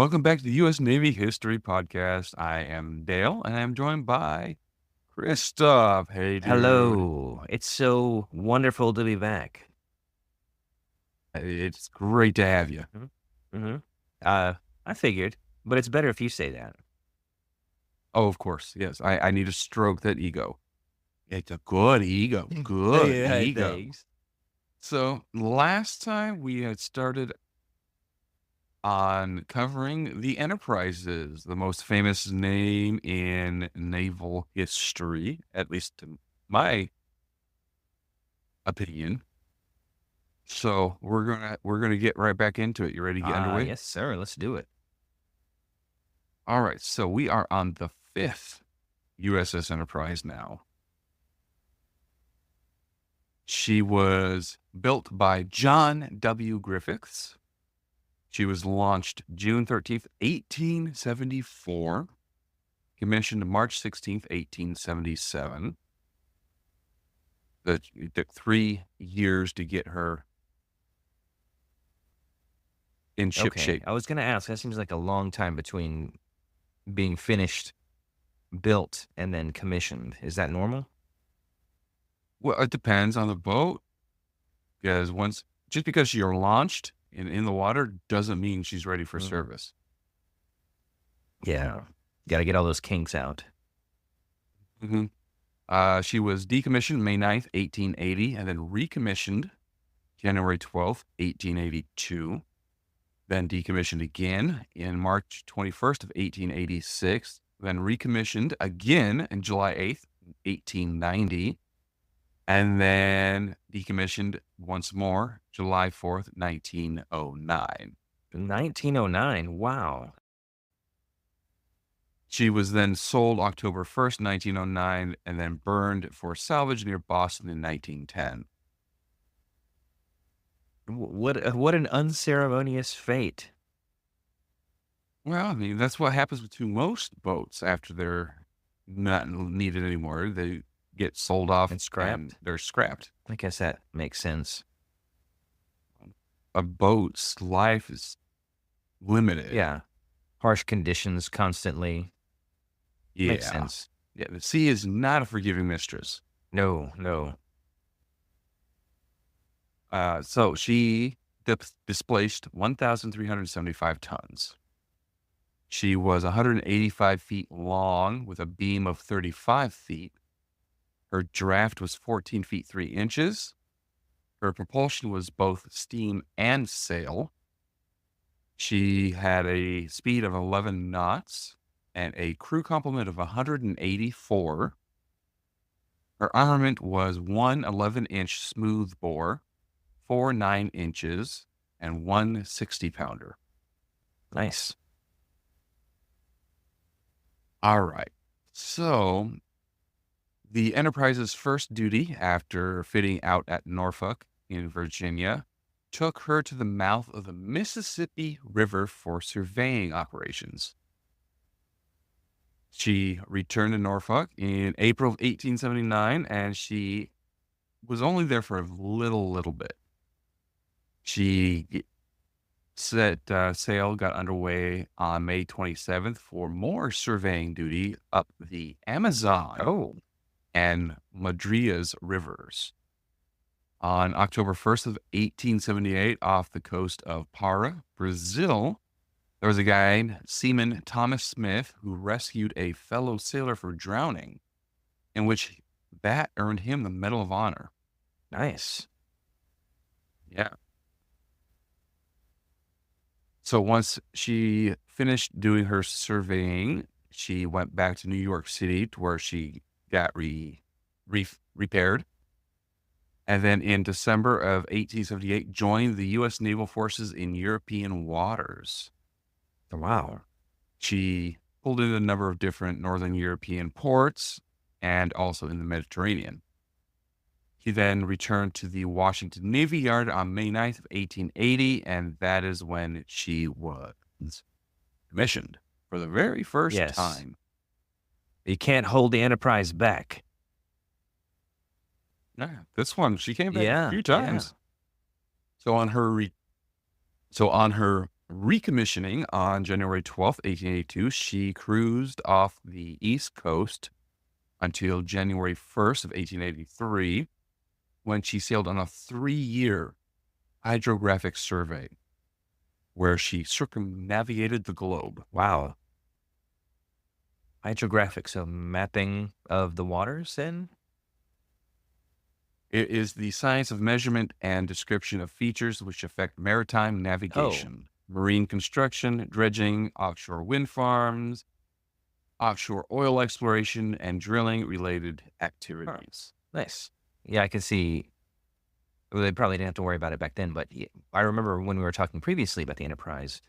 Welcome back to the U.S. Navy History Podcast. I am Dale, and I'm joined by Christoph. Hey, dude. Hello. It's so wonderful to be back. It's great to have you. Mm-hmm. Uh, I figured, but it's better if you say that. Oh, of course. Yes, I need to stroke that ego. It's a good ego. Good Yeah, ego. thanks. So, last time we had started on covering the Enterprises, the most famous name in naval history, at least in my opinion. So we're gonna get right back into it. You ready to get underway? Yes, sir. Let's do it. All right. So we are on the fifth USS Enterprise now. She was built by John W. Griffiths. She was launched June 13th, 1874, commissioned March 16th, 1877. It took 3 years to get her in ship Okay. shape. I was going to ask, that seems like a long time between being finished, built, and then commissioned. Is that normal? Well, it depends on the boat, because just because you're launched in the water doesn't mean she's ready for Mm. service. Yeah. Got to get all those kinks out. Mm-hmm. She was decommissioned May 9th, 1880, and then recommissioned January 12th, 1882. Then decommissioned again in March 21st of 1886. Then recommissioned again in July 8th, 1890. And then decommissioned once more July 4th, 1909. 1909. Wow. She was then sold October 1st, 1909, and then burned for salvage near Boston in 1910. What an unceremonious fate. Well, I mean, that's what happens to most boats after they're not needed anymore. They get sold off And scrapped? they're scrapped. I guess that makes sense. A boat's life is limited. Yeah. Harsh conditions constantly. Makes Yeah. sense. Yeah, the sea is not a forgiving mistress. No. So she displaced 1,375 tons. She was 185 feet long with a beam of 35 feet. Her draft was 14 feet 3 inches. Her propulsion was both steam and sail. She had a speed of 11 knots and a crew complement of 184. Her armament was one 11-inch smoothbore, 4 9-inches, and one 60-pounder. Nice. All right. So the Enterprise's first duty after fitting out at Norfolk in Virginia took her to the mouth of the Mississippi River for surveying operations. She returned to Norfolk in April of 1879, and she was only there for a little bit. She set sail got underway on May 27th for more surveying duty up the Amazon Oh, and Madrias rivers. On October 1st of 1878, off the coast of Para, Brazil, there was a guy, Seaman Thomas Smith, who rescued a fellow sailor for drowning, in which that earned him the Medal of Honor. nice. Yeah. So once she finished doing her surveying, she went back to New York City to where she got repaired. And then in December of 1878, joined the U.S. Naval Forces in European waters. Wow. She pulled in a number of different Northern European ports and also in the Mediterranean. He then returned to the Washington Navy Yard on May 9th of 1880, and that is when she was commissioned for the very first Yes. time. You can't hold the Enterprise back. Yeah, this one, she came back Yeah, a few yeah. times. So on her recommissioning on January 12th, 1882, she cruised off the East Coast until January 1st of 1883, when she sailed on a 3-year hydrographic survey where she circumnavigated the globe. Wow. Hydrographic, so mapping of the waters then? It is the science of measurement and description of features which affect maritime Oh, navigation, marine construction, dredging, offshore wind farms, offshore oil exploration, and drilling related huh, activities. nice. Yeah, I can see. Well, they probably didn't have to worry about it back then, but I remember when we were talking previously about the Enterprise,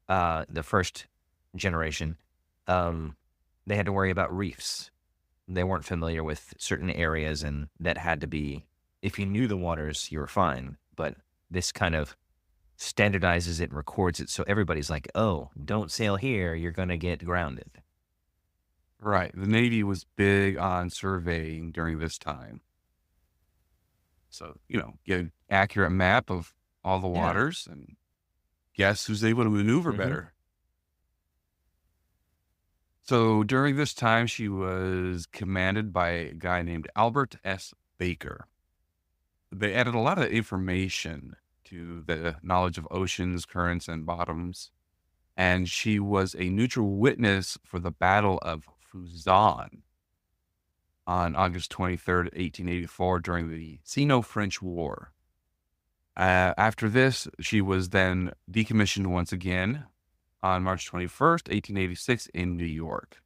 the first generation, um, they had to worry about reefs. They weren't familiar with certain areas, and that had to be, if you knew the waters, you were fine. But this kind of standardizes it and records it, so everybody's like, "Oh, don't sail here, you're gonna get grounded." Right. The Navy was big on surveying during this time. So, get an accurate map of all the Yeah. waters and guess who's able to maneuver Mhm. better. So during this time, she was commanded by a guy named Albert S. Baker. They added a lot of information to the knowledge of oceans, currents, and bottoms. And she was a neutral witness for the Battle of Fuzan on August 23rd, 1884, during the Sino-French War. After this, she was then decommissioned once again on March 21st, 1886, in New York.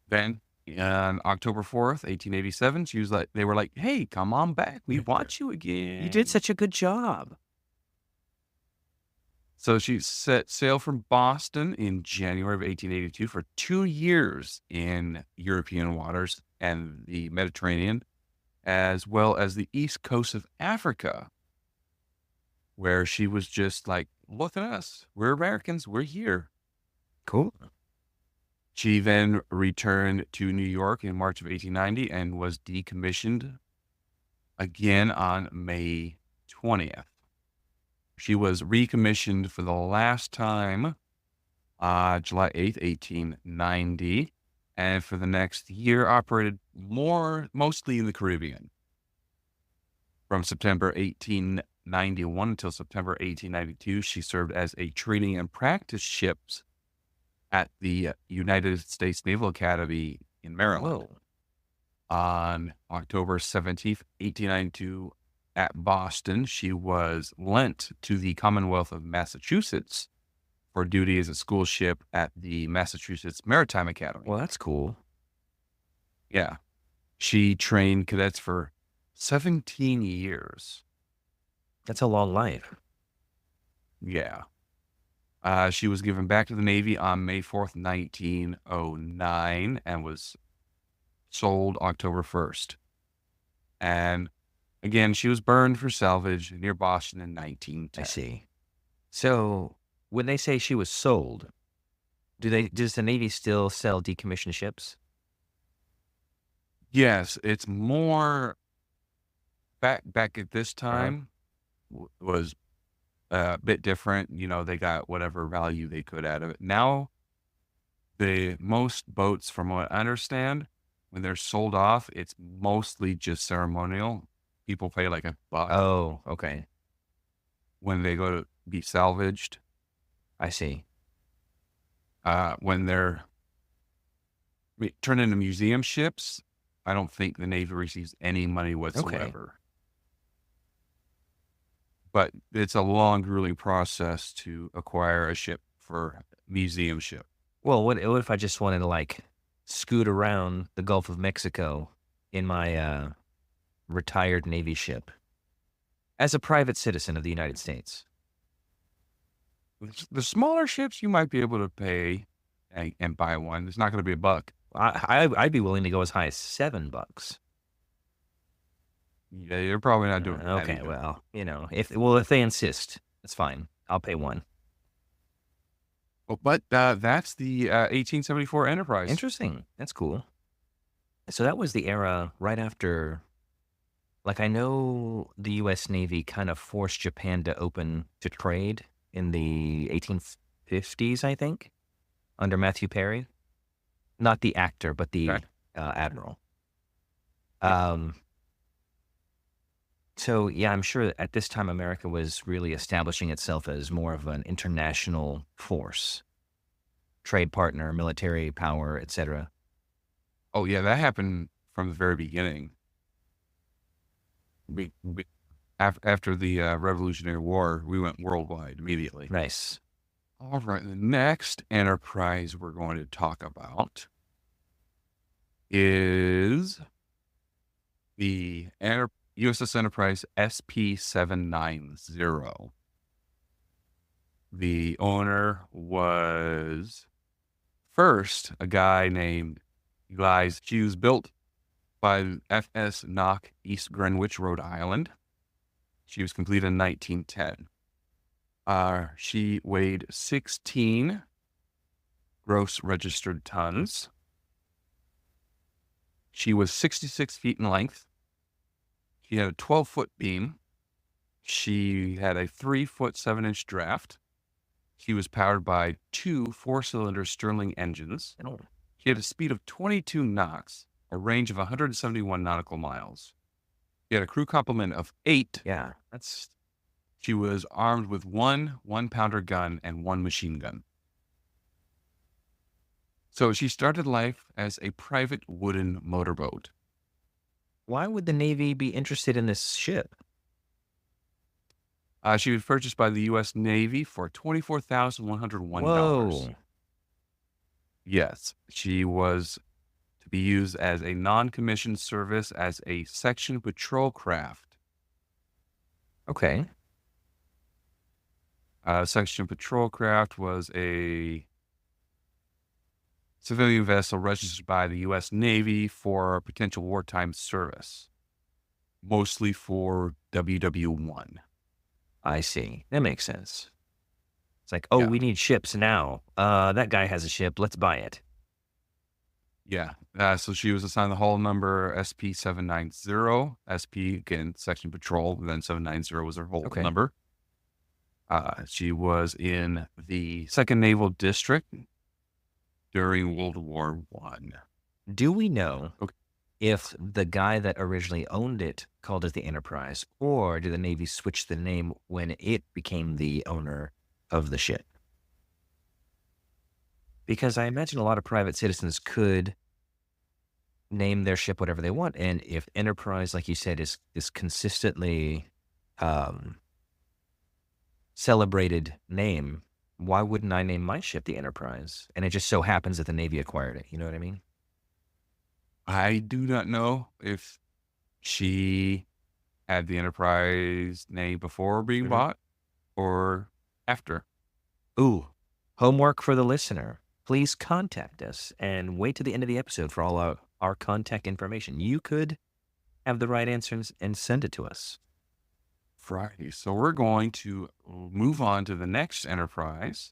Then on October 4th, 1887, they were like, "Hey, come on back. We want you You did again." such a good job. So she set sail from Boston in January of 1882 for 2 years in European waters and the Mediterranean, as well as the east coast of Africa, where she was just like, "Look at us. We're Americans. We're here." Cool. She then returned to New York in March of 1890 and was decommissioned again on May 20th. She was recommissioned for the last time July 8th, 1890, and for the next year operated mostly in the Caribbean. From September 1891 until September 1892, she served as a training and practice ships at the United States Naval Academy in Maryland. Whoa. On October 17th, 1892, at Boston, she was lent to the Commonwealth of Massachusetts for duty as a school ship at the Massachusetts Maritime Academy. Well, that's cool. Yeah. She trained cadets for 17 years. That's a long life. Yeah. She was given back to the Navy on May 4th, 1909, and was sold October 1st. And again, she was burned for salvage near Boston in I 1910. see. So, when they say she was sold, does the Navy still sell decommissioned ships? Yes, it's more back at this Uh-huh. time was a bit different. They got whatever value they could out of it. Now, the most boats, from what I understand, when they're sold off, it's mostly just ceremonial. People pay like $1 Oh, okay. when they go to be salvaged. I see. When they're turned into museum ships, I don't think the Navy receives any money Okay. whatsoever. But it's a long, grueling process to acquire a ship for museum ship. Well, what if I just wanted to, like, scoot around the Gulf of Mexico in my, retired Navy ship as a private citizen of the United States? The smaller ships, you might be able to pay and buy one. It's not going to be $1. I'd be willing to go as high as $7. Yeah, you're probably not doing that Okay, either. well, if they insist, that's fine. I'll pay one. Well, but that's the 1874 Enterprise. Interesting. That's cool. So that was the era right after, like, I know the US Navy kind of forced Japan to open to trade in the 1850s, I think, under Matthew Perry. Not the actor, but Okay. the admiral. Yeah. Um, so, yeah, I'm sure at this time America was really establishing itself as more of an international force, trade partner, military power, etc. Oh, yeah, that happened from the very beginning. We after the Revolutionary War, we went worldwide immediately. Nice. All right, the next enterprise we're going to talk about is the USS Enterprise SP-790. The owner was first a guy named Elias Hughes, built by FS Knock, East Greenwich, Rhode Island. She was completed in 1910. She weighed 16 gross registered tons. She was 66 feet in length. She had a 12-foot beam. She had a 3-foot 7-inch draft. She was powered by two 4-cylinder Stirling engines. Oh, She had a speed of 22 knots, a range of 171 nautical miles. She had a crew complement of 8. yeah, that's She was armed with one 1-pounder gun and one machine gun. So she started life as a private wooden motorboat. why would the Navy be interested in this ship? She was purchased by the U.S. Navy for $24,101. Whoa. Yes, she was to be used as a non-commissioned service as a section patrol craft. Okay. Section patrol craft was a civilian vessel registered by the U.S. Navy for potential wartime service, mostly for WW1. I see. That makes sense. It's like, oh, Yeah, we need ships now. That guy has a ship. Let's buy it. yeah. So she was assigned the hull number SP-790. SP, again, section patrol, then 790 was her hull Okay. number. She was in the 2nd Naval District during World War I. Do we know Okay. if the guy that originally owned it called it the Enterprise, or did the Navy switch the name when it became the owner of the ship? Because I imagine a lot of private citizens could name their ship whatever they want, and if Enterprise, like you said, is consistently um, celebrated name, why wouldn't I name my ship the Enterprise? And it just so happens that the Navy acquired it. You know what I mean? I do not know if she had the Enterprise name before being Mhm. bought or after. Ooh, homework for the listener. Please contact us and wait to the end of the episode for all our contact information. You could have the right answers and send it to us. Friday. So we're going to move on to the next Enterprise.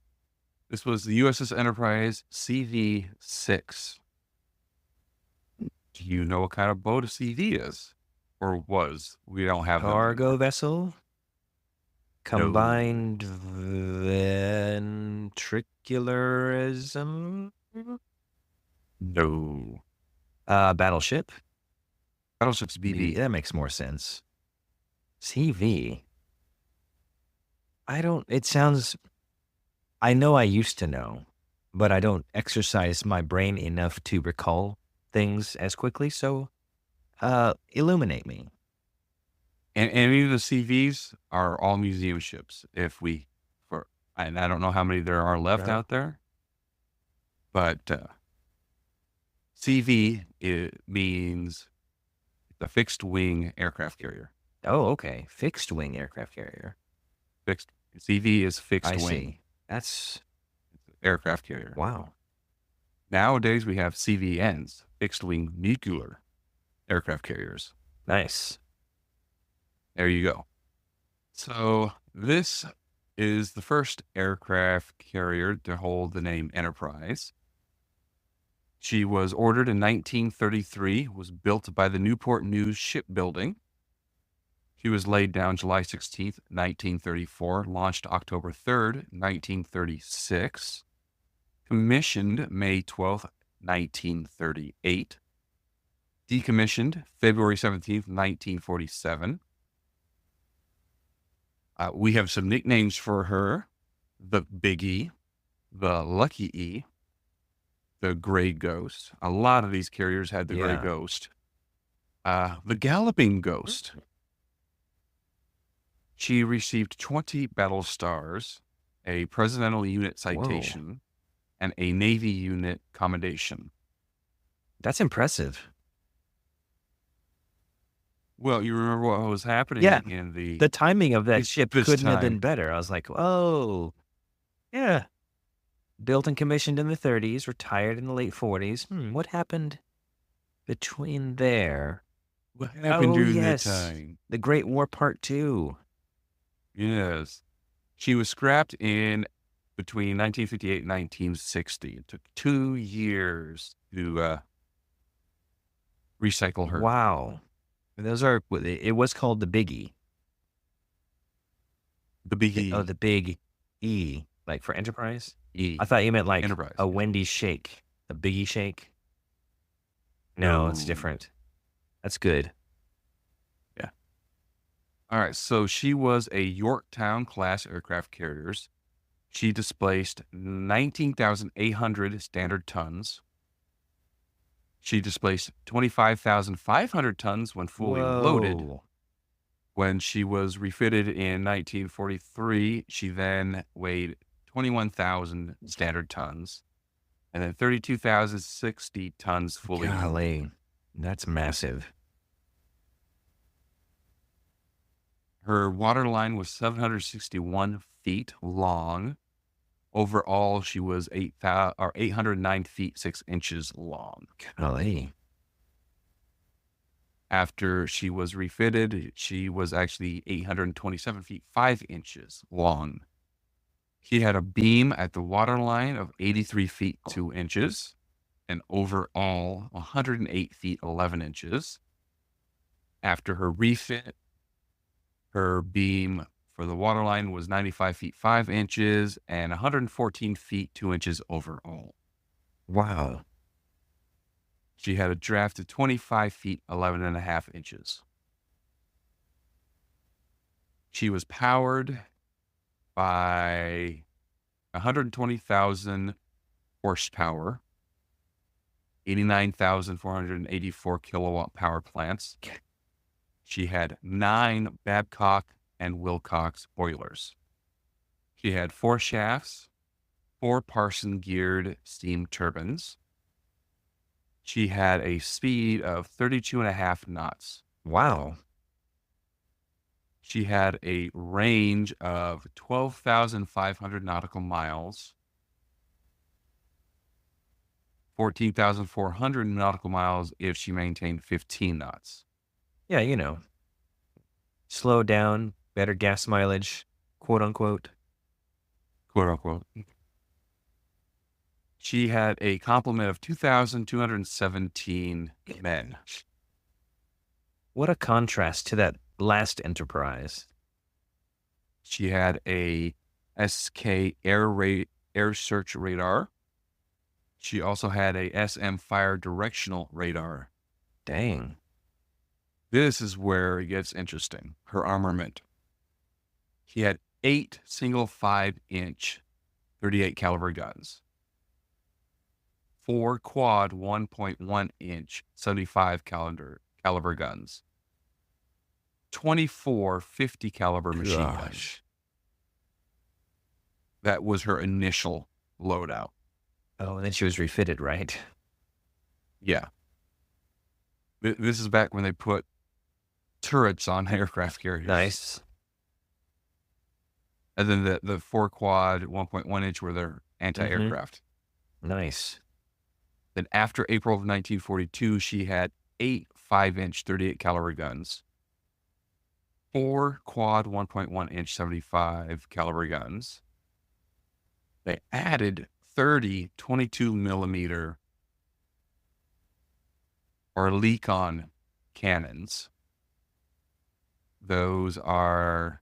This was the USS Enterprise CV-6. Do you know what kind of boat a CV is? Or was? We don't have them Cargo anymore. vessel, No. combined ventricularism, No. battleship. Battleship's BB. That makes more sense. CV. I don't, it sounds, I know I used to know, but I don't exercise my brain enough to recall things as quickly. So, illuminate me. And any of the CVs are all museum ships. And I don't know how many there are left Uh-huh. out there, but CV, it means the fixed wing aircraft carrier. Oh, okay. Fixed wing aircraft carrier. Fixed CV is fixed I wing see. That's, aircraft carrier. wow. Nowadays we have CVNs, fixed wing nuclear aircraft carriers. Nice. There you go. So this is the first aircraft carrier to hold the name Enterprise. She was ordered in 1933, was built by the Newport News Shipbuilding. She was laid down July 16th, 1934, launched October 3rd, 1936, commissioned May 12th, 1938, decommissioned February 17th, 1947. We have some nicknames for her: the Big E, the Lucky E, the Gray Ghost. A lot of these carriers had the Gray Yeah. Ghost. The Galloping Ghost. She received 20 battle stars, a Presidential Unit Whoa. citation, and a Navy Unit commendation. That's impressive. Well, you remember what was Yeah. happening in The timing of that ship this couldn't have been time? better. I was like, "Oh, yeah." Built and commissioned in the 30s, retired in the late 40s. What happened between there? What happened Oh, during that yes. time? The Great War Part 2. Yes. She was scrapped in between 1958 and 1960. It took 2 years to recycle her. Wow. Those are it was called the Biggie. The Big Oh, E. the Big E, like for Enterprise? E. I thought you meant like Enterprise. a Wendy's shake, a Biggie shake. No, it's No. different. That's good. Yeah. All right. So she was a Yorktown class aircraft carrier. She displaced 19,800 standard tons. She displaced 25,500 tons when fully loaded. Whoa. When she was refitted in 1943, she then weighed 21,000 standard tons and then 32,060 tons fully loaded. Golly. That's massive. Her waterline was 761 feet long. Overall, she was 809 feet 6 inches long. Golly. After she was refitted, she was actually 827 feet 5 inches long. She had a beam at the waterline of 83 feet 2 inches and overall 108 feet 11 inches. After her refit, her beam for the waterline was 95 feet 5 inches and 114 feet 2 inches overall. Wow. She had a draft of 25 feet 11 and a half inches. She was powered by 120,000 horsepower, 89,484 kilowatt power plants. She had 9 Babcock and Wilcox boilers. She had 4 shafts, 4 Parson geared steam turbines. She had a speed of 32.5 knots. Wow. She had a range of 12,500 nautical miles, 14,400 nautical miles if she maintained 15 knots. Yeah, you know. Slow down, better gas mileage, quote unquote. Quote unquote. She had a complement of 2,217 men. What a contrast to that last Enterprise. She had a SK air search radar. She also had a SM fire directional radar. Dang. This is where it gets interesting. Her armament. She had 8 single 5-inch 38 caliber guns, 4 quad 1.1 inch 75 caliber guns, 24 50 caliber machine guns. Gosh. That was her initial loadout. Oh, and then she was refitted, right? Yeah. This is back when they put turrets on aircraft carriers. Nice. And then the 4 quad 1.1 inch were their anti-aircraft. Nice. Then after April of 1942, she had 8 5-inch 38 caliber guns, 4 quad 1.1 inch 75 caliber guns. They added 30 22 millimeter or Leacon cannons. Those were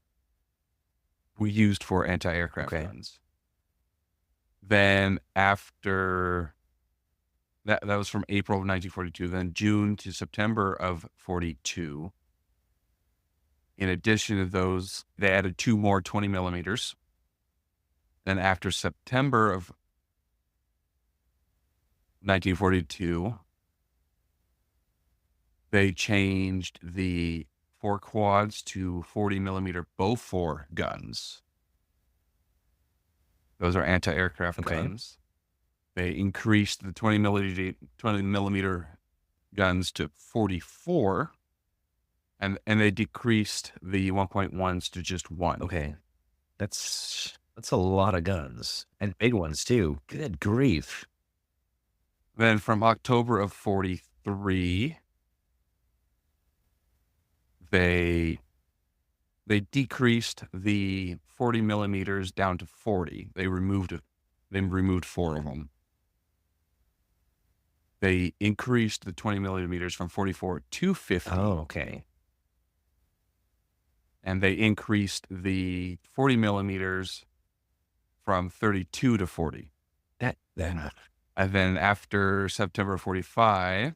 used for anti-aircraft Okay. guns. Then after that was from April of 1942. Then June to September of 42. In addition to those, they added 2 more 20 millimeters. Then after September of 1942, they changed the 4 quads to 40 millimeter Bofors guns. Those are anti-aircraft Okay. guns. They increased the 20 millimeter guns to 44, and they decreased the 1.1s to just 1. Okay. That's a lot of guns and big ones too. Good grief. Then from October of 43, they decreased the 40 millimeters down to 40. They removed 4 of them. They increased the 20 millimeters from 44 to 50. Oh, okay. And they increased the 40 millimeters from 32 to 40. Then And then after September 45,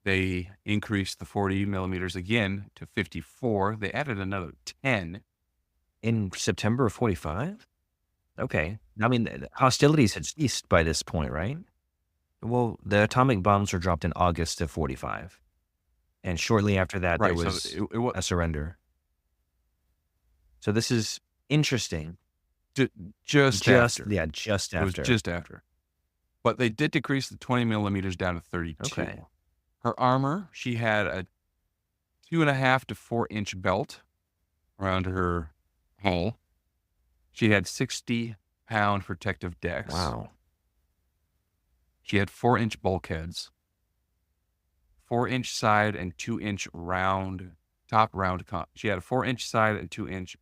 they increased the 40 millimeters again to 54. They added another 10. in September of 45? Okay. I mean, hostilities had ceased by this point, right? Well, the atomic bombs were dropped in August of 45. And shortly after that, there Right. So was it was a surrender. So this is interesting. just after. Yeah, just It was after. just after. But they did decrease the 20 millimeters down to 32. Okay. Her armor, she had a 2.5 to 4-inch belt around her hull. She had 60-pound protective decks. Wow. She had 4-inch bulkheads, 4-inch side and 2-inch top round. She had a 4-inch side and 2-inch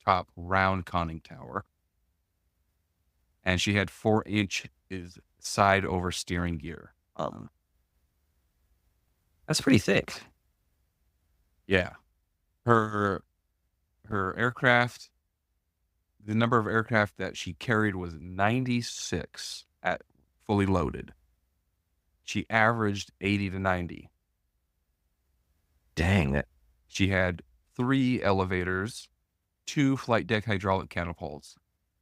top round conning tower. And she had 4-inch side over steering gear. That's pretty thick. Yeah. Her aircraft, the number of aircraft that she carried was 96 at fully loaded. She averaged 80 to 90. Dang, that She had 3 elevators, 2 flight deck hydraulic catapults,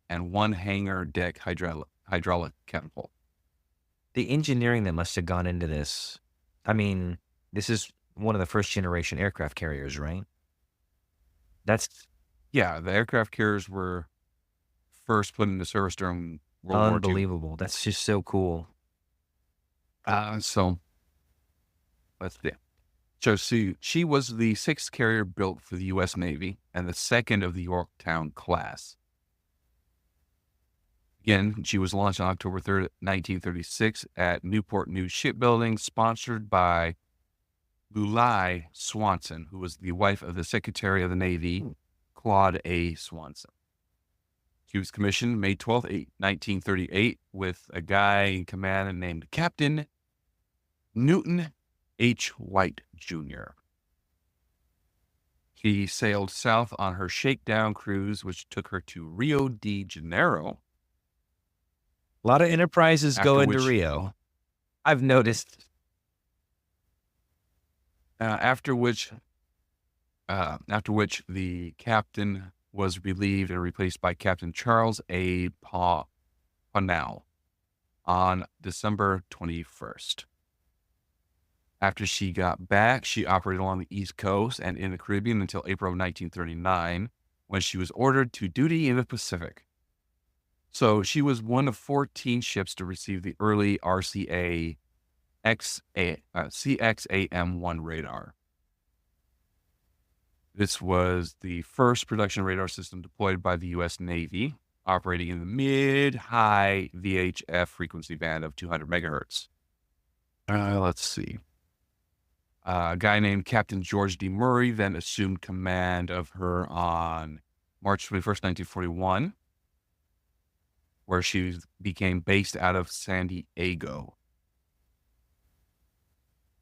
and 1 hangar deck hydraulic catapult. the engineering that must have gone into this. I mean, this is one of the first generation aircraft carriers, right? That's Yeah, the aircraft carriers were first put into service during World War II. unbelievable. That's just so cool. So let's see. So she was the 6th carrier built for the U.S. Navy and the 2nd of the Yorktown class. Again, she was launched on October 3rd, 1936 at Newport News Shipbuilding, sponsored by Lulai Swanson, who was the wife of the Secretary of the Navy, Claude A. Swanson. She was commissioned May 12th, 1938, with a guy in command named Captain Newton H. White, Jr. She sailed south on her shakedown cruise, which took her to Rio de Janeiro. A lot of enterprises go After into which- Rio. I've noticed. After which the captain was relieved and replaced by Captain Charles A. Parnell on December 21st. After she got back, she operated along the East Coast and in the Caribbean until April of 1939, when she was ordered to duty in the Pacific. So she was one of 14 ships to receive the early RCA CXAM-1 radar. This was the first production radar system deployed by the U.S. Navy, operating in the mid-high VHF frequency band of 200 megahertz. Let's see. A guy named Captain George D. Murray then assumed command of her on March 21st, 1941, where she became based out of San Diego.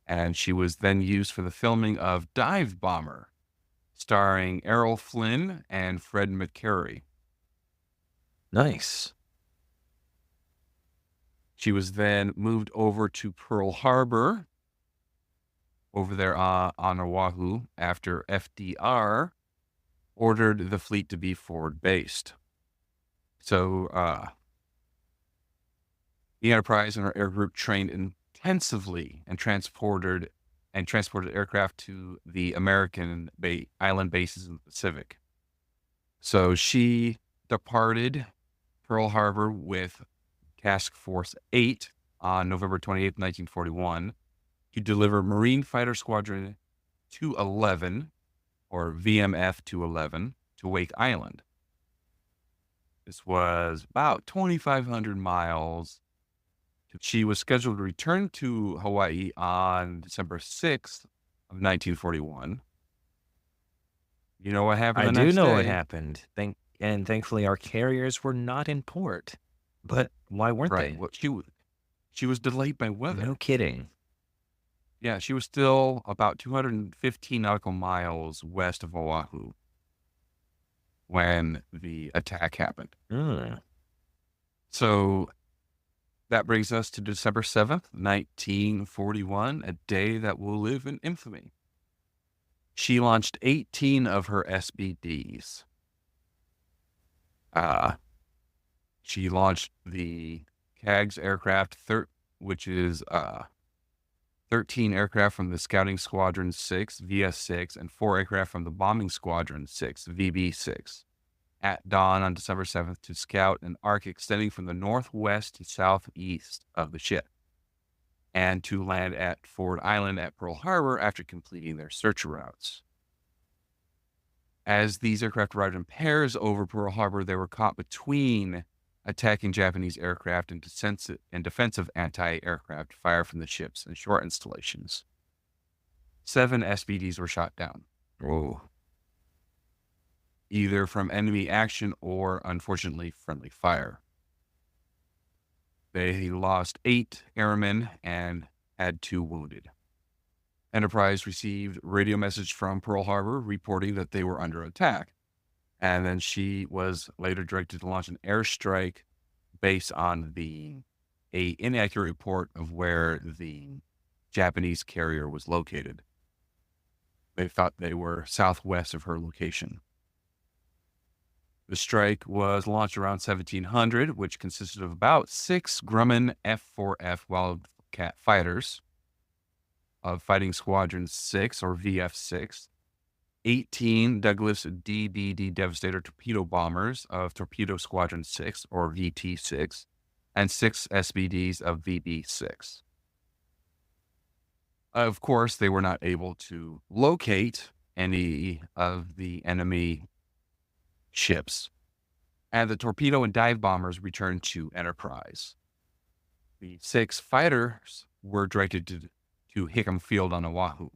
And she was then used for the filming of Dive Bomber, starring Errol Flynn and Fred McCary. Nice. She was then moved over to Pearl Harbor over there on Oahu after FDR ordered the fleet to be forward-based. So, the Enterprise and her air group trained intensively and transported aircraft to the American island bases in the Pacific. So she departed Pearl Harbor with Task Force 8 on November 28th, 1941, to deliver Marine Fighter Squadron 211, or VMF 211, to Wake Island. This was about 2,500 miles. She was scheduled to return to Hawaii on December 6th of 1941. You know what happened I the do next know what day? happened. Thankfully our carriers were not in port. But why weren't Right. they? Well, she was delayed by No weather. kidding. Yeah, she was still about 215 nautical miles west of Oahu when the attack happened. Mm. So that brings us to December 7th, 1941, a day that will live in infamy. She launched 18 of her SBDs. She launched the CAGS aircraft, which is 13 aircraft from the Scouting Squadron 6, VS6, and 4 aircraft from the Bombing Squadron 6, VB6, at dawn on December 7th to scout an arc extending from the northwest to southeast of the ship, and to land at Ford Island at Pearl Harbor after completing their search routes. As these aircraft arrived in pairs over Pearl Harbor, they were caught between attacking Japanese aircraft and defensive anti-aircraft fire from the ships and shore installations. 7 SBDs were shot down, Oh. either from enemy action or, unfortunately, friendly fire. They lost 8 airmen and had 2 wounded. Enterprise received radio message from Pearl Harbor reporting that they were under attack. And then she was later directed to launch an airstrike based on a inaccurate report of where the Japanese carrier was located. They thought they were southwest of her location. The strike was launched around 1700, which consisted of about 6 Grumman F-4F Wildcat fighters of Fighting Squadron 6, or VF6, 18 Douglas DBD Devastator torpedo bombers of Torpedo Squadron 6, or VT6, and 6 SBDs of VB6. Of course, they were not able to locate any of the enemy ships, and the torpedo and dive bombers returned to Enterprise. The 6 fighters were directed to Hickam Field on Oahu.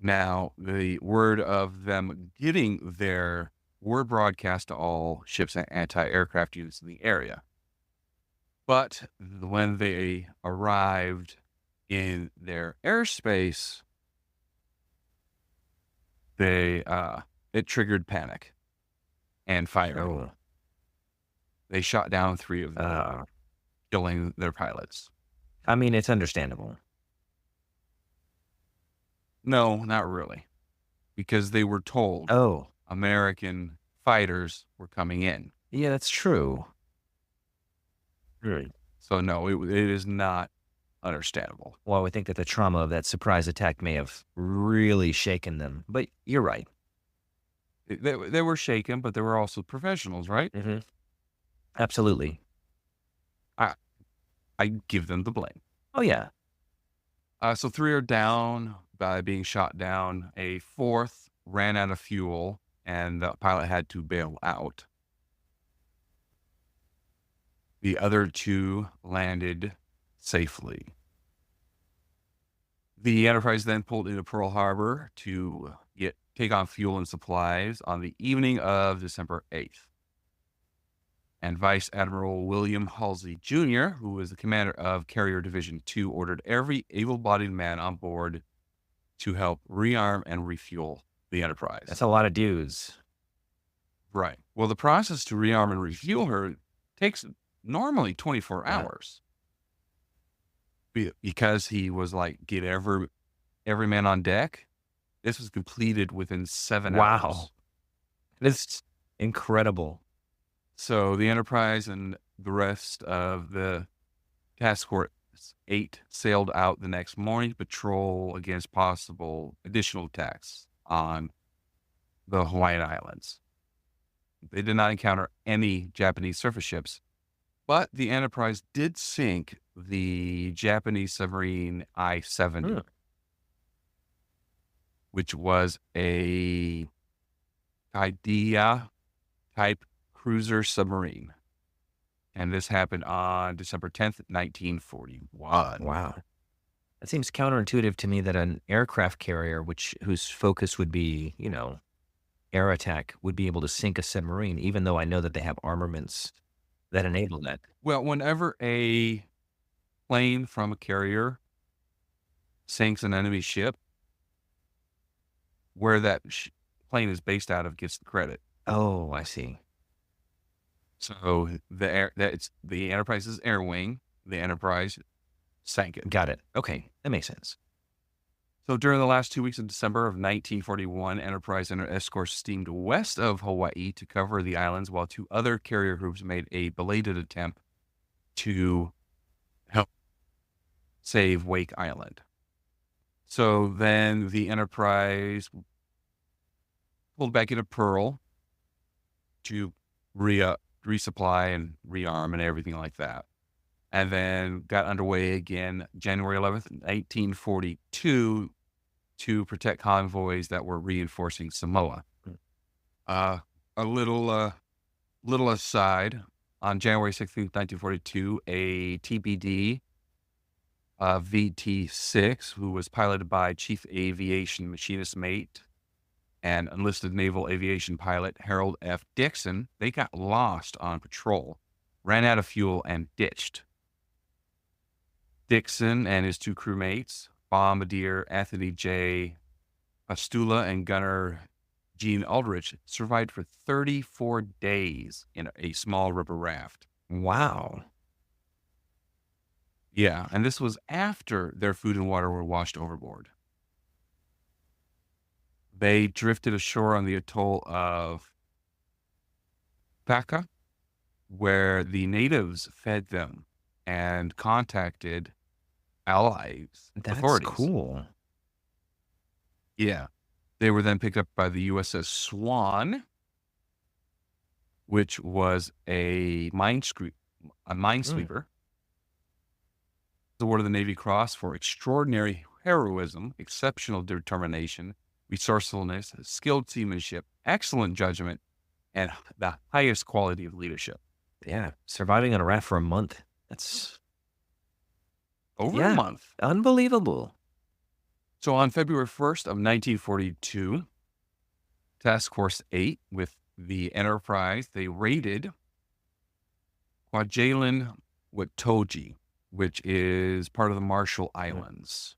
Now, the word of them getting there were broadcast to all ships and anti-aircraft units in the area. But when they arrived in their airspace, it triggered panic and firing. Oh. They shot down 3 of them, killing their pilots. I mean, it's understandable. No, not really, because they were told Oh. American fighters were coming in. Yeah, that's true. Right. So no, it is not understandable. Well, I would think that the trauma of that surprise attack may have really shaken them. But you're right. They were shaken, but they were also professionals, right? Mm-hmm. Absolutely. I give them the blame. Oh, yeah. So 3 are down by being shot down. A 4th ran out of fuel, and the pilot had to bail out. The other 2 landed safely. The Enterprise then pulled into Pearl Harbor to take on fuel and supplies on the evening of December 8th. And Vice Admiral William Halsey Jr., who was the commander of Carrier Division 2, ordered every able-bodied man on board to help rearm and refuel the Enterprise. That's a lot of dudes. Right. Well, the process to rearm and refuel her takes normally 24 Yeah. hours because he was like, get every man on deck. This was completed within 7 hours. Wow. That's incredible. So the Enterprise and the rest of the task force 8 sailed out the next morning to patrol against possible additional attacks on the Hawaiian Islands. They did not encounter any Japanese surface ships, but the Enterprise did sink the Japanese submarine I-70, Hmm. which was a Kaidia type cruiser submarine. And this happened on December 10th, 1941. Wow. That seems counterintuitive to me that an aircraft carrier, whose focus would be, air attack, would be able to sink a submarine, even though I know that they have armaments that enable that. Well, whenever a plane from a carrier sinks an enemy ship, where that plane is based out of gets the credit. Oh, I see. So it's the Enterprise's air wing. The Enterprise sank it. Got it. Okay, that makes sense. So during the last 2 weeks of December of 1941, Enterprise and her escorts steamed west of Hawaii to cover the islands, while 2 other carrier groups made a belated attempt to help save Wake Island. So then the Enterprise pulled back into Pearl to resupply and rearm and everything like that. And then got underway again January 11th, 1942 to protect convoys that were reinforcing Samoa. A little aside, on January 16th, 1942, a TBD VT-6, who was piloted by Chief Aviation Machinist Mate and enlisted naval aviation pilot Harold F. Dixon, they got lost on patrol, ran out of fuel, and ditched. Dixon and his 2 crewmates, Bombardier Anthony J. Pastula and gunner Gene Aldrich, survived for 34 days in a small rubber raft. Wow. Yeah, and this was after their food and water were washed overboard. They drifted ashore on the atoll of Paka, where the natives fed them and contacted Allies That's authorities. cool. Yeah. They were then picked up by the USS Swan, which was a minesweeper. Awarded the Navy Cross for extraordinary heroism, exceptional determination, resourcefulness, skilled seamanship, excellent judgment, and the highest quality of leadership. Yeah, surviving on a raft for a month. That's Over Yeah. a month. unbelievable. So on February 1st of 1942, Task Force 8 with the Enterprise, they raided Kwajalein Watoji, which is part of the Marshall Islands.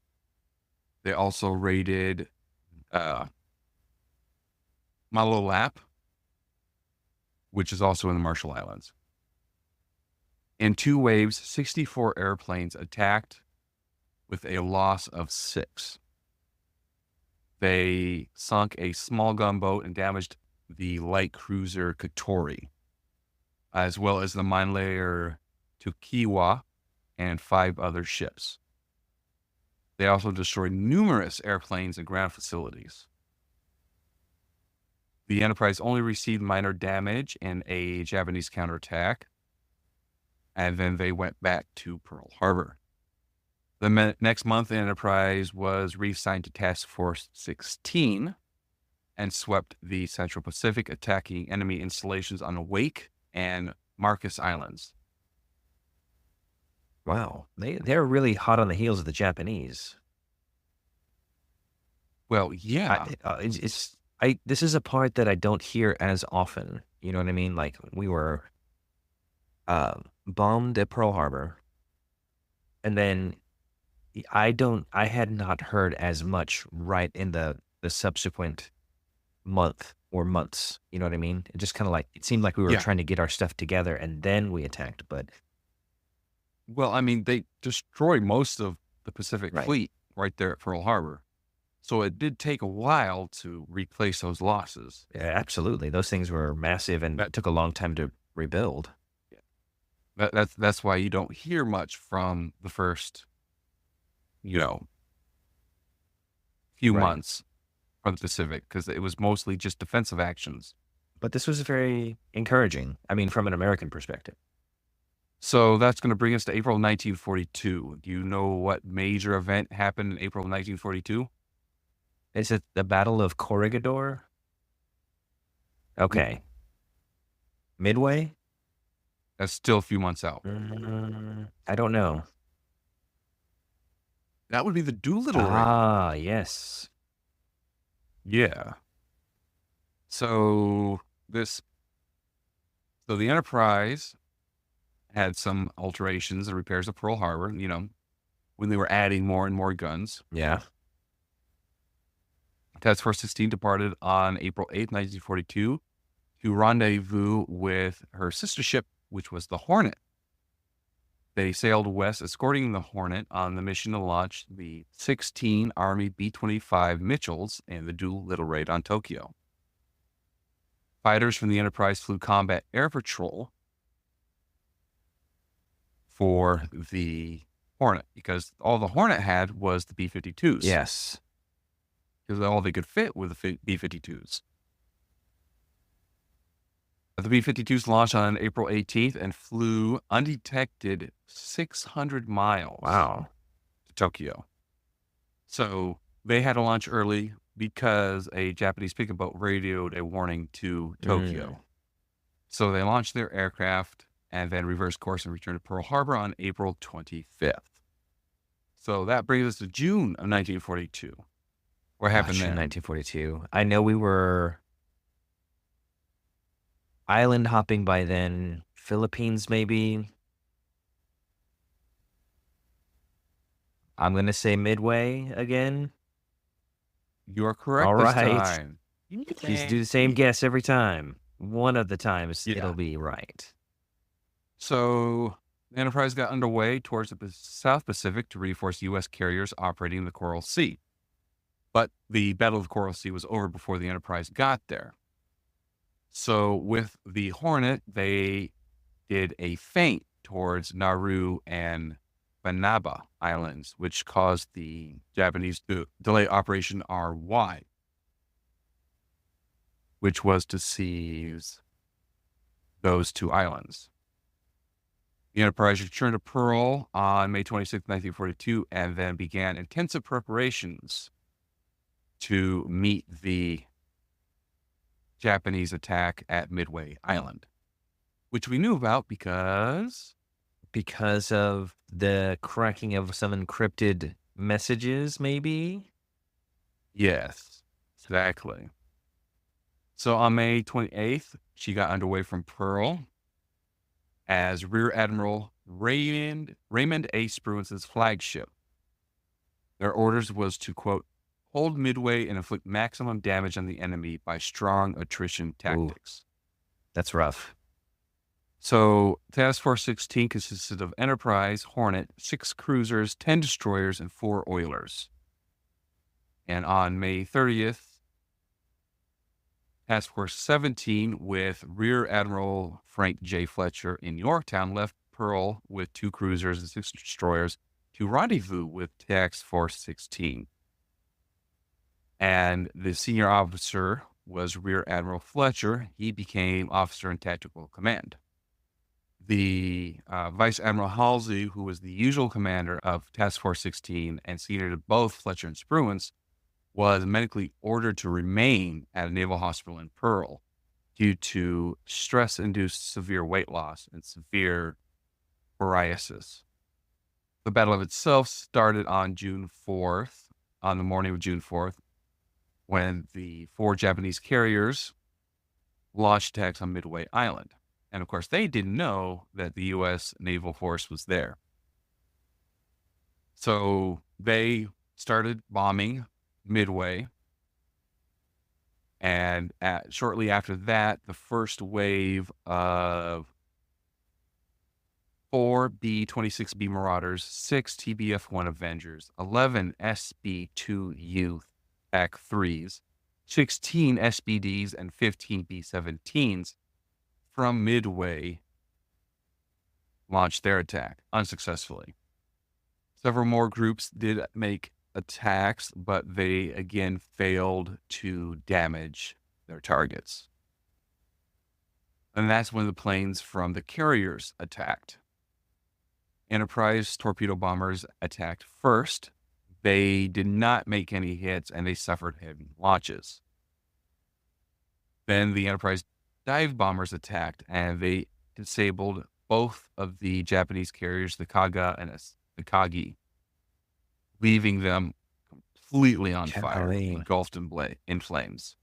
They also raided Malolap, which is also in the Marshall Islands. In 2 waves, 64 airplanes attacked with a loss of 6. They sunk a small gunboat and damaged the light cruiser Katori, as well as the mine layer Tukiwa and 5 other ships. They also destroyed numerous airplanes and ground facilities. The Enterprise only received minor damage in a Japanese counterattack, and then they went back to Pearl Harbor. The next month, the Enterprise was reassigned to Task Force 16 and swept the Central Pacific, attacking enemy installations on Wake and Marcus Islands. Wow. They're really hot on the heels of the Japanese. Well, yeah. This is a part that I don't hear as often. You know what I mean? Like, we were bombed at Pearl Harbor, and then I had not heard as much right in the subsequent month or months. You know what I mean? It just kind of like it seemed like we were Yeah. trying to get our stuff together and then we attacked. But Well, I mean, they destroyed most of the Pacific right, Fleet right there at Pearl Harbor. So it did take a while to replace those losses. yeah, absolutely, those things were massive and That took a long time to rebuild. that's why you don't hear much from the first, you know, few Right. months from the Pacific because it was mostly just defensive actions. But this was very encouraging. I mean, from an American perspective. So that's going to bring us to April 1942. Do you know what major event happened in April 1942? Is it the Battle of Corregidor? Okay. Midway? That's still a few months out. I don't know. That would be the Doolittle raid. Ah, yes. Yeah. So this, so the Enterprise had some alterations and repairs of Pearl Harbor, when they were adding more and more guns. Yeah. Task Force 16 departed on April 8th, 1942 to rendezvous with her sister ship, which was the Hornet. They sailed west, escorting the Hornet on the mission to launch the 16 Army B-25 Mitchells and the Doolittle raid on Tokyo. Fighters from the Enterprise flew combat air patrol for the Hornet because all the Hornet had was the B-52s. Yes. Because all they could fit were the B-52s. The B-52s launched on April 18th and flew undetected 600 miles Wow. to Tokyo. So they had to launch early because a Japanese picket boat radioed a warning to Tokyo. So they launched their aircraft and then reversed course and returned to Pearl Harbor on April 25th. So that brings us to June of 1942. What happened In then? 1942. I know we were island hopping by then. Philippines, maybe. I'm going to say Midway again. You're correct All this right. time. Just do the same guess every time. One of the times Yeah. it'll be right. So the Enterprise got underway towards the South Pacific to reinforce U.S. carriers operating in the Coral Sea. But the Battle of the Coral Sea was over before the Enterprise got there. So with the Hornet, they did a feint towards Nauru and Banaba Islands, which caused the Japanese to delay Operation RY, which was to seize those two islands. The Enterprise returned to Pearl on May 26, 1942, and then began intensive preparations to meet the Japanese attack at Midway Island, which we knew about because Of the cracking of some encrypted messages, maybe? yes, exactly. So on May 28th, she got underway from Pearl as Rear Admiral Raymond A. Spruance's flagship. Their orders was to, quote, hold Midway and inflict maximum damage on the enemy by strong attrition tactics. That's rough. So Task Force 16 consisted of Enterprise, Hornet, 6 cruisers, 10 destroyers, and 4 oilers. And on May 30th, Task Force 17 with Rear Admiral Frank J. Fletcher in Yorktown left Pearl with 2 cruisers and 6 destroyers to rendezvous with Task Force 16. And the senior officer was Rear Admiral Fletcher. He became officer in tactical command. The Vice Admiral Halsey, who was the usual commander of Task Force 16 and senior to both Fletcher and Spruance, was medically ordered to remain at a naval hospital in Pearl due to stress-induced severe weight loss and severe psoriasis. The battle itself started on June 4th, on the morning of June 4th, when the 4 Japanese carriers launched attacks on Midway Island. And of course, they didn't know that the U.S. naval force was there. So they started bombing Midway Shortly after that, the first wave of 4 B-26B Marauders, 6 TBF-1 Avengers, 11 SB-2U Pac 3s, 16 SBDs, and 15 B-17s from Midway launched their attack unsuccessfully. Several more groups did make attacks, but they again failed to damage their targets. And that's when the planes from the carriers attacked. Enterprise torpedo bombers attacked first. They did not make any hits and they suffered heavy losses. Then the Enterprise dive bombers attacked and they disabled both of the Japanese carriers, the Kaga and the Kagi, leaving them completely on fire, Golly. engulfed in flames.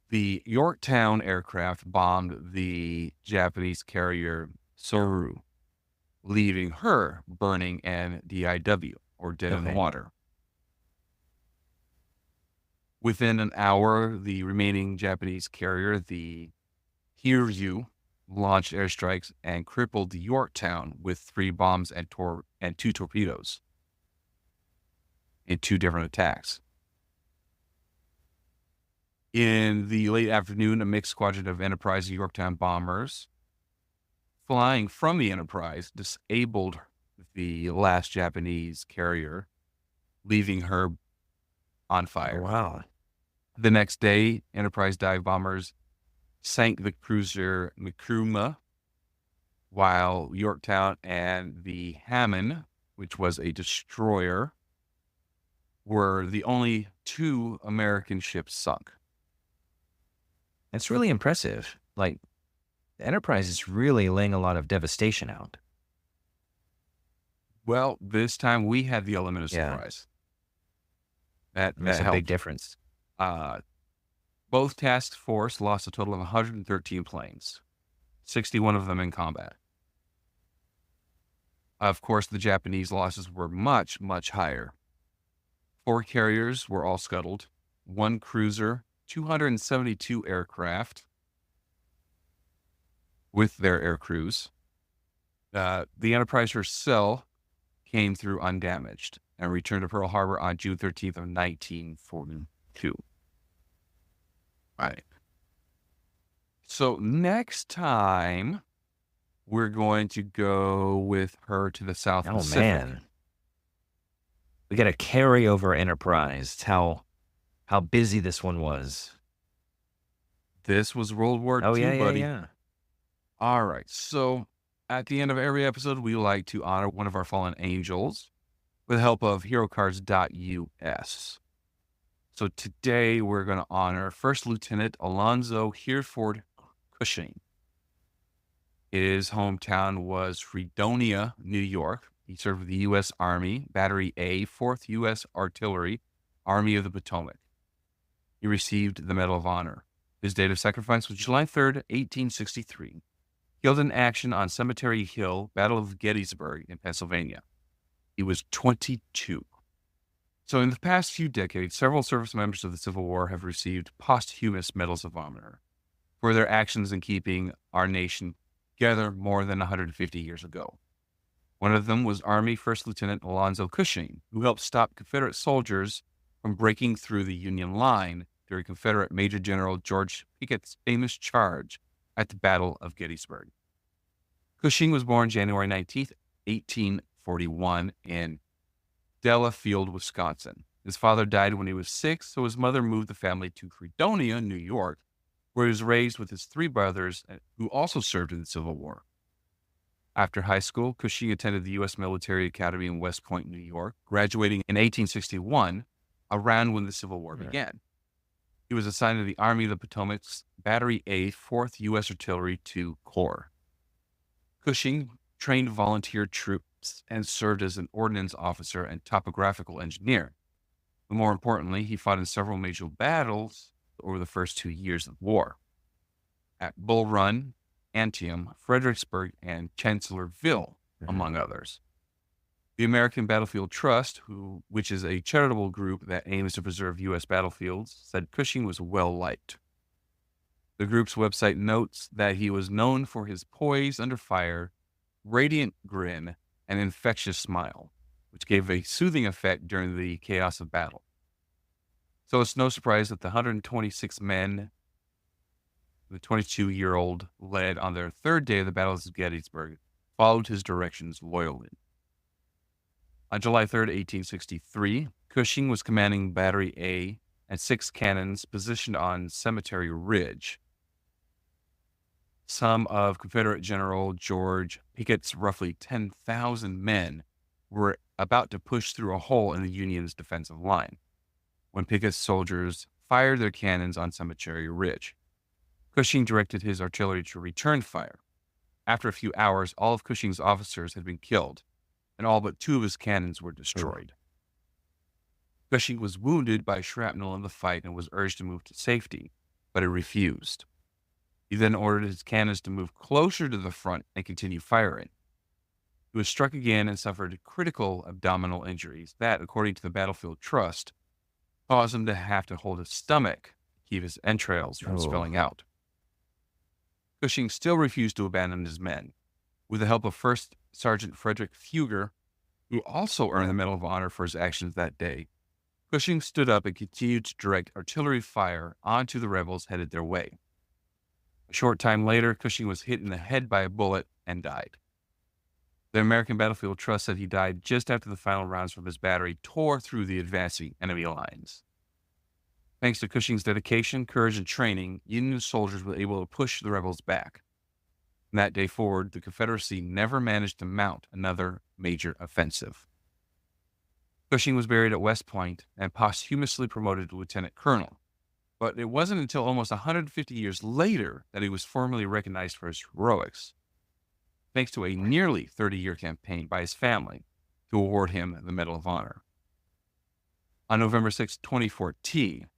The Yorktown aircraft bombed the Japanese carrier Soru, leaving her burning and DIW, or dead in the Okay. water. Within an hour, the remaining Japanese carrier, the Hiryu, launched airstrikes and crippled the Yorktown with 3 bombs and 2 torpedoes in 2 different attacks. In the late afternoon, a mixed squadron of Enterprise Yorktown bombers flying from the Enterprise disabled the last Japanese carrier, leaving her on fire. Wow. The next day, Enterprise dive bombers sank the cruiser Mikruma, while Yorktown and the Hammond, which was a destroyer, were the only 2 American ships sunk. That's really impressive. Like, the Enterprise is really laying a lot of devastation out. Well, this time we had the element of Yeah. surprise. That Makes a helped. big difference. Both task force lost a total of 113 planes, 61 of them in combat. Of course, the Japanese losses were much, much higher. 4 carriers were all scuttled, 1 cruiser, 272 aircraft with their air crews. The Enterprise herself came through undamaged and returned to Pearl Harbor on June 13th of 1942. Right. So next time, we're going to go with her to the South Oh, Pacific. man. We got a carryover Enterprise. How busy this one was. This was World War Oh, II, yeah, buddy. yeah. All right. So at the end of every episode, we like to honor one of our fallen angels with the help of HeroCards.us. So today we're going to honor First Lieutenant Alonzo Hereford Cushing. His hometown was Fredonia, New York. He served with the U.S. Army, Battery A, 4th U.S. Artillery, Army of the Potomac. He received the Medal of Honor. His date of sacrifice was July 3rd, 1863. Killed in action on Cemetery Hill, Battle of Gettysburg in Pennsylvania. He was 22. So in the past few decades, several service members of the Civil War have received posthumous Medals of Honor for their actions in keeping our nation together more than 150 years ago. One of them was Army First Lieutenant Alonzo Cushing, who helped stop Confederate soldiers from breaking through the Union line during Confederate Major General George Pickett's famous charge at the Battle of Gettysburg. Cushing was born January 19th, 1841 in Delafield, Wisconsin. His father died when he was 6, so his mother moved the family to Fredonia, New York, where he was raised with his 3 brothers who also served in the Civil War. After high school, Cushing attended the U.S. Military Academy in West Point, New York, graduating in 1861, around when the Civil War began. He was assigned to the Army of the Potomac's Battery A, 4th U.S. Artillery II Corps. Cushing trained volunteer troops and served as an ordnance officer and topographical engineer. But more importantly, he fought in several major battles over the first 2 years of the war. At Bull Run, Antietam, Fredericksburg, and Chancellorsville, among others. The American Battlefield Trust, which is a charitable group that aims to preserve U.S. battlefields, said Cushing was well liked. The group's website notes that he was known for his poise under fire, radiant grin, and infectious smile, which gave a soothing effect during the chaos of battle. So it's no surprise that the 126 men the 22-year-old led on their third day of the Battle of Gettysburg followed his directions loyally. On July 3rd, 1863, Cushing was commanding Battery A and 6 cannons positioned on Cemetery Ridge. Some of Confederate General George Pickett's roughly 10,000 men were about to push through a hole in the Union's defensive line when Pickett's soldiers fired their cannons on Cemetery Ridge. Cushing directed his artillery to return fire. After a few hours, all of Cushing's officers had been killed, and all but 2 of his cannons were destroyed. Cushing was wounded by shrapnel in the fight and was urged to move to safety, but he refused. He then ordered his cannons to move closer to the front and continue firing. He was struck again and suffered critical abdominal injuries that, according to the Battlefield Trust, caused him to have to hold his stomach to keep his entrails from spilling out. Cushing still refused to abandon his men. With the help of First Sergeant Frederick Fugger, who also earned the Medal of Honor for his actions that day, Cushing stood up and continued to direct artillery fire onto the rebels headed their way. A short time later, Cushing was hit in the head by a bullet and died. The American Battlefield Trust said he died just after the final rounds from his battery tore through the advancing enemy lines. Thanks to Cushing's dedication, courage, and training, Union soldiers were able to push the rebels back. From that day forward, the Confederacy never managed to mount another major offensive. Cushing was buried at West Point and posthumously promoted to lieutenant colonel. But it wasn't until almost 150 years later that he was formally recognized for his heroics, thanks to a nearly 30-year campaign by his family to award him the Medal of Honor. On November 6, 2014,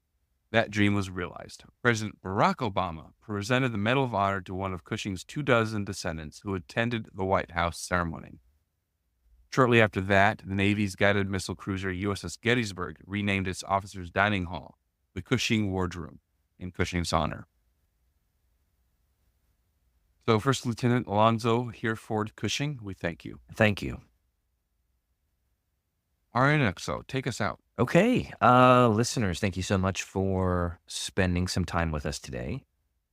that dream was realized. President Barack Obama presented the Medal of Honor to one of Cushing's 24 descendants who attended the White House ceremony. Shortly after that, the Navy's guided missile cruiser USS Gettysburg renamed its officers' dining hall the Cushing Wardroom in Cushing's honor. So, First Lieutenant Alonzo Hereford Cushing, we thank you. Thank you. All right, Exo, take us out. Okay, listeners, thank you so much for spending some time with us today.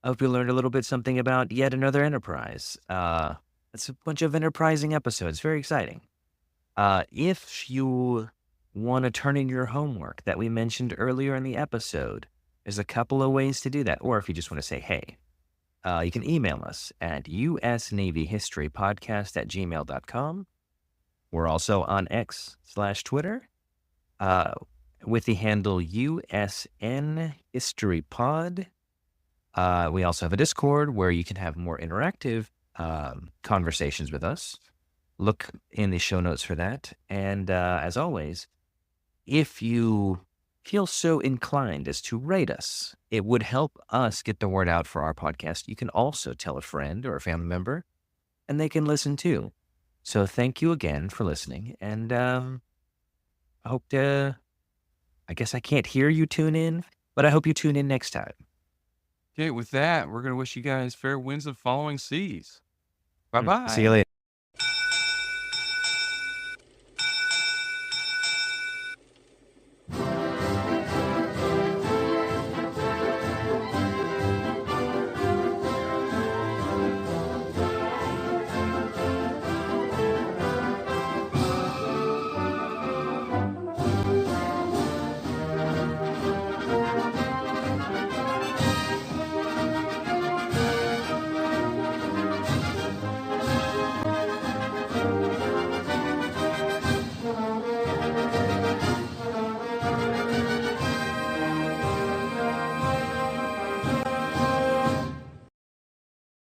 I hope you learned a little bit something about yet another enterprise. It's a bunch of enterprising episodes. Very exciting. If you want to turn in your homework that we mentioned earlier in the episode, there's a couple of ways to do that. Or if you just want to say, hey, you can email us at usnavyhistorypodcast@gmail.com. We're also on X/Twitter with the handle USN History Pod. We also have a Discord where you can have more interactive conversations with us. Look in the show notes for that. And as always, if you feel so inclined as to rate us, it would help us get the word out for our podcast. You can also tell a friend or a family member, and they can listen too. So thank you again for listening. And I hope to, I guess I can't hear you tune in, but I hope you tune in next time. Okay, with that, we're going to wish you guys fair winds of following seas. Bye-bye. See you later.